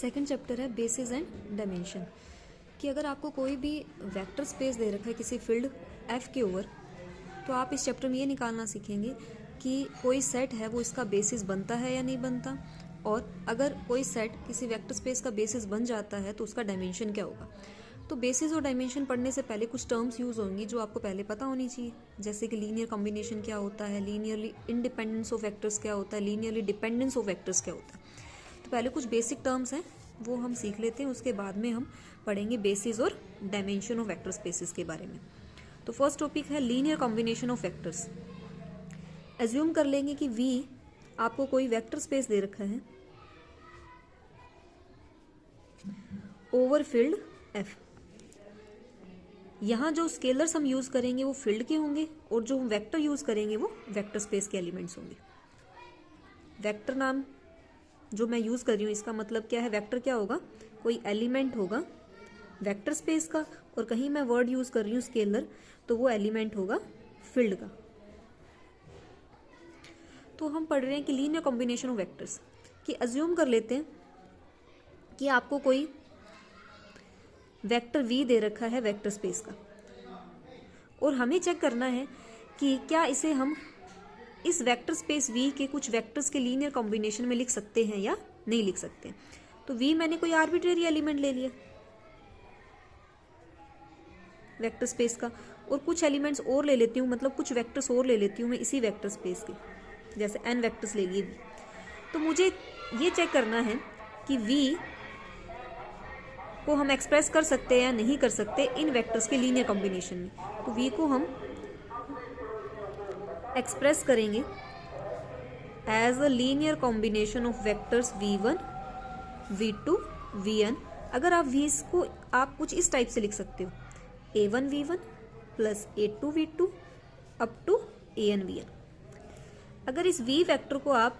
Second chapter है basis and dimension. कि अगर आपको कोई भी वेक्टर स्पेस दे रखा है किसी फील्ड एफ के ओवर, तो आप इस चैप्टर में ये निकालना सीखेंगे कि कोई सेट है वो इसका बेसिस बनता है या नहीं बनता, और अगर कोई सेट किसी वेक्टर स्पेस का बेसिस बन जाता है तो उसका डायमेंशन क्या होगा। तो बेसिस और डायमेंशन पढ़ने से पहले कुछ टर्म्स यूज़ होंगी जो आपको पहले पता होनी चाहिए, जैसे कि लीनियर कॉम्बिनेशन क्या होता है, लीनियरली इंडिपेंडेंस ऑफ वेक्टर्स क्या होता है, लीनियरली डिपेंडेंस ऑफ वेक्टर्स क्या होता है। तो पहले कुछ बेसिक टर्म्स हैं वो हम सीख लेते हैं, उसके बाद में हम पढ़ेंगे बेसिस और डायमेंशन ऑफ वेक्टर स्पेसिस के बारे में। तो फर्स्ट टॉपिक है linear combination of vectors. Assume कर लेंगे कि V आपको कोई वेक्टर स्पेस दे रखा है ओवर फील्ड F। यहाँ जो स्केलर्स हम यूज करेंगे वो फील्ड के होंगे और जो हम वेक्टर यूज करेंगे वो वेक्टर स्पेस के एलिमेंट्स होंगे। वेक्टर नाम जो मैं यूज कर रही हूँ इसका मतलब क्या है, वेक्टर क्या होगा, कोई एलिमेंट होगा वेक्टर स्पेस का, और कहीं मैं वर्ड यूज कर रही हूँ स्केलर तो वो एलिमेंट होगा फील्ड का। तो हम पढ़ रहे हैं कि लीनियर कॉम्बिनेशन ऑफ वेक्टर्स, कि अज्यूम कर लेते हैं कि आपको कोई वेक्टर V दे रखा है वेक्टर स्पेस का, और हमें चेक करना है कि क्या इसे हम इस वेक्टर स्पेस V के कुछ वेक्टर्स के लीनियर कॉम्बिनेशन में लिख सकते हैं या नहीं लिख सकते। तो V मैंने कोई आर्बिट्रेरी एलिमेंट ले लिया वेक्टर स्पेस का, और कुछ एलिमेंट्स और ले लेती हूँ, मतलब कुछ वेक्टर्स और ले लेती हूँ मैं इसी वेक्टर स्पेस के, जैसे n वेक्टर्स ले लिए V। तो मुझे ये चेक करना है कि V को हम एक्सप्रेस कर सकते हैं या नहीं कर सकते इन वेक्टर्स के लीनियर कॉम्बिनेशन में। तो V को हम एक्सप्रेस करेंगे as a linear combination of vectors v1 v2 vn। अगर आप v को आप कुछ इस टाइप से लिख सकते हो, a1 v1 plus a2 v2 up to an vn। अगर इस v वेक्टर को आप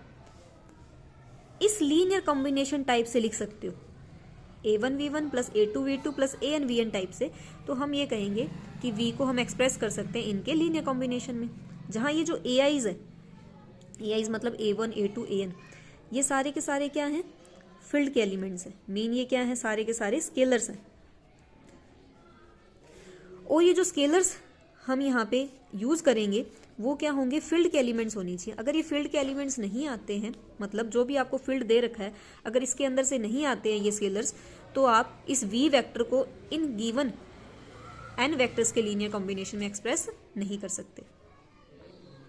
इस लीनियर कॉम्बिनेशन टाइप से लिख सकते हो, a1 v1 plus a2 v2 plus an vn type से, तो हम ये कहेंगे कि v को हम एक्सप्रेस कर सकते हैं इनके लीनियर कॉम्बिनेशन में। जहां ये जो AIs है, AIs मतलब a1 a2 an, ये सारे के सारे क्या हैं, फील्ड के एलिमेंट्स हैं। मीन ये क्या है, सारे के सारे स्केलर्स हैं, और ये जो स्केलर्स हम यहाँ पे यूज करेंगे वो क्या होंगे, फील्ड के एलिमेंट्स होनी चाहिए। अगर ये फील्ड के एलिमेंट्स नहीं आते हैं, मतलब जो भी आपको फील्ड दे रखा है अगर इसके अंदर से नहीं आते हैं ये स्केलर्स, तो आप इस V वेक्टर को इन गिवन n वेक्टर्स के लीनियर कॉम्बिनेशन में एक्सप्रेस नहीं कर सकते।